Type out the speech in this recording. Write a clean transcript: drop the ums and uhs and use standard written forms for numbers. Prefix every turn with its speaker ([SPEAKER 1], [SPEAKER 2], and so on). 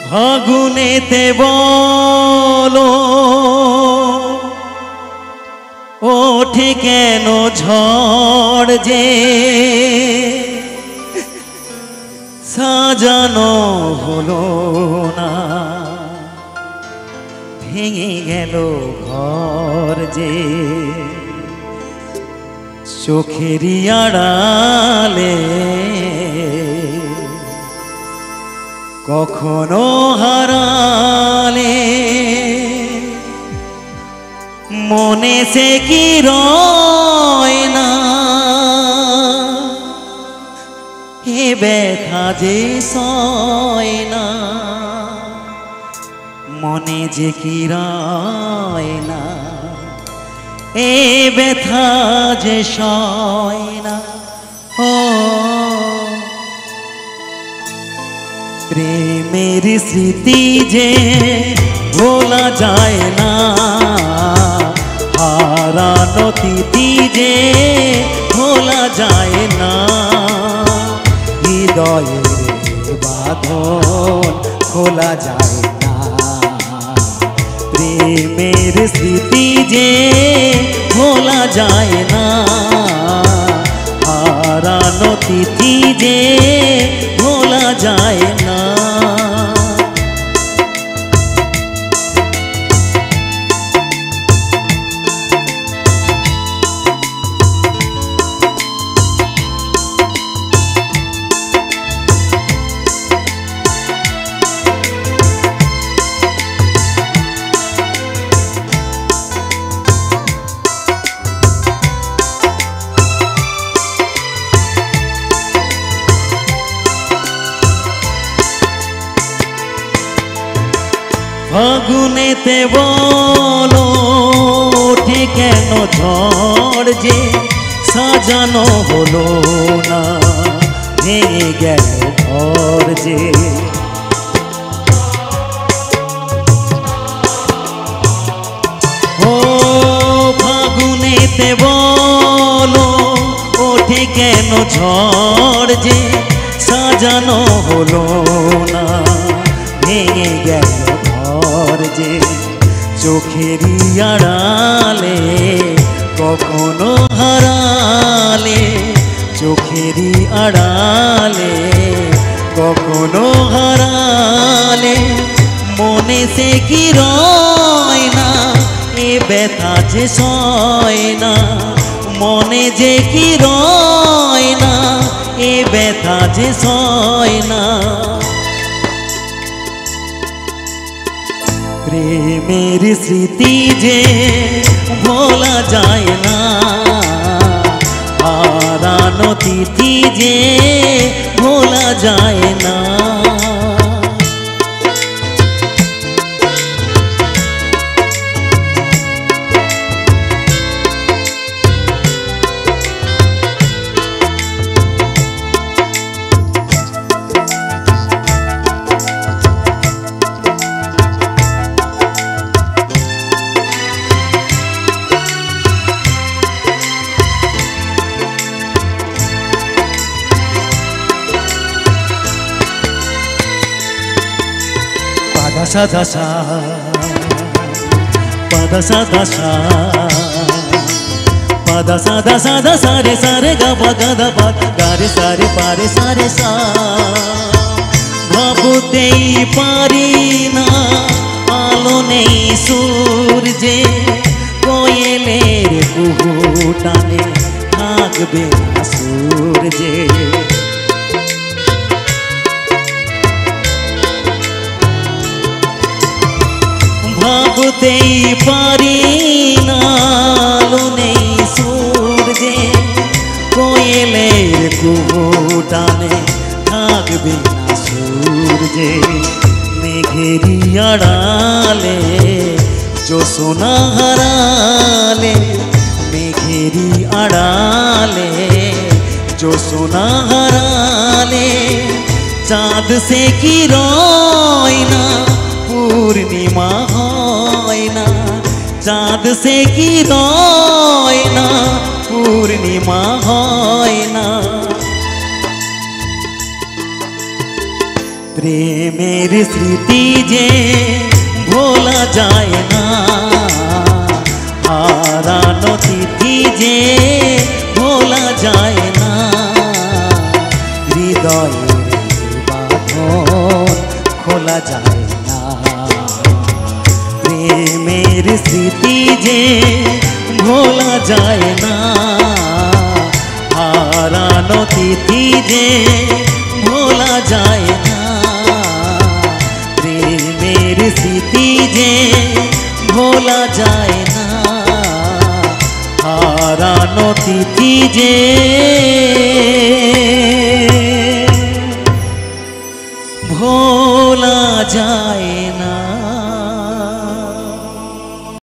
[SPEAKER 1] ফাগুনেতে বলো ওঠে কেন ঝড় যে সাজানো হলো না ভেঙে গেল ঘর যে চোখেরই আড়ালে কখনো হারালে মনে সে কি রয় না এ ব্যথা যে সয় না মনে যে কি রয় না এ ব্যথা যে সয় না ও প্রেমের স্মৃতি যে ভোলা যায় না হারানো তিথি যে ভোলা যায় না হৃদয়ের বাঁধন খোলা যায় না প্রেমের স্মৃতি যে ভোলা যায় না হারানো তিথি যে ভোলা যায় না ফাগুনেতে বলো ওঠে কেন ঝড় যে সাজানো হলো না ভেঙে গেল ঘর যে ও ফাগুনেতে বলো ওঠে কেন ঝড় যে সাজানো হলো না ভেঙে গেল যে চোখেরই আড়ালে কখনো হারালে চোখেরই আড়ালে কখনো হারালে মনে সে কি রয় না এ ব্যথা যে সয় না মনে যে কি রয় না এ ব্যথা যে সয় না প্রেমের স্মৃতি যে ভোলা যায় না হারানো তিথি যে ভোলা যায় না Dasa dasa, padasa dasa, padasa dasa dasa re sa re ga pa ga da pa ga re sa re pa re sa re sa. ভাবতেই পারি না আলো নেই সূর্যে কোয়েলের কুহু টানে থাকবে না সূর্যে ভাবতেই পারি না আলো নেই সূর্যে কোয়েলের কুহু টানে থাকবে না সূর্যে মেঘেরি আড়ালে জোছনা হারালে মেঘেরি সোনা হারালে চাঁদ সে কি রয় না পূর্ণিমা হয় না, চাঁদ সে কি রয় না পূর্ণিমা হয় না। প্রেমের স্মৃতি যে ভোলা যায় না, হারানো তিথি যে ভোলা যায় না, হৃদয়ের বাঁধন খোলা যায় না। প্রেমের স্মৃতি যে ভোলা যায় না, হারানো তিথি যে ভোলা যায় না। প্রেমের স্মৃতি যে ভোলা যায় না, হারানো তিথি যে ভোলা যায়